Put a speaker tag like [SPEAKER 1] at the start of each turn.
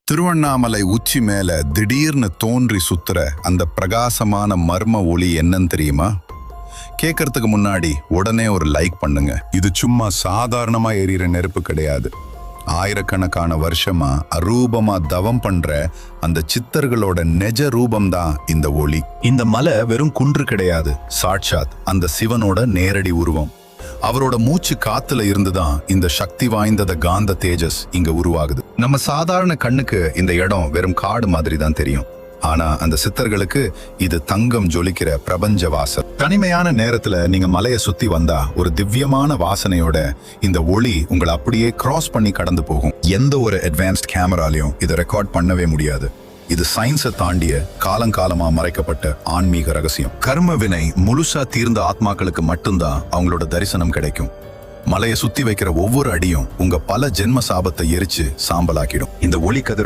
[SPEAKER 1] திருவண்ணாமலை உச்சி மேல திடீர்னு தோன்றி சுத்துற அந்த பிரகாசமான மர்ம ஒளி என்னன்னு தெரியுமா? கேட்கறதுக்கு முன்னாடி உடனே ஒரு லைக் பண்ணுங்க. இது சும்மா சாதாரணமா எரியிற நெருப்பு கிடையாது. ஆயிரக்கணக்கான வருஷமா அரூபமா தவம் பண்ற அந்த சித்தர்களோட நெஜ ரூபம்தான் இந்த ஒளி. இந்த மலை வெறும் குன்று கிடையாது, சாட்சாத் அந்த சிவனோட நேரடி உருவம். அவரோட மூச்சு காத்துல இருந்துதான் இந்த சக்தி வாய்ந்த காந்த தேஜஸ் இங்க உருவாகுது. நம்ம சாதாரண கண்ணுக்கு இந்த இடம் வெறும் காடு மாதிரி தான் தெரியும். ஆனா அந்த சித்தர்களுக்கு இது தங்கம் ஜொலிக்கிற பிரபஞ்ச வாசல். தனிமையான நேரத்துல நீங்க மலையை சுத்தி வந்தா ஒரு திவ்யமான வாசனையோட இந்த ஒளி உங்களை அப்படியே கிராஸ் பண்ணி கடந்து போகும். எந்த ஒரு அட்வான்ஸ்ட் கேமராலையும் இதை ரெக்கார்ட் பண்ணவே முடியாது. இது சயின்ஸை தாண்டிய காலங்காலமா மறைக்கப்பட்ட ஆன்மீக ரகசியம். கர்ம வினை முழுசா தீர்ந்த ஆத்மாக்களுக்கு மட்டும்தான் அவங்களோட தரிசனம் கிடைக்கும். மலையை சுத்தி வைக்கிற ஒவ்வொரு அடியும் உங்க பல ஜென்ம சாபத்தை எரிச்சு சாம்பலாக்கிடும். இந்த ஒளி கதிரும்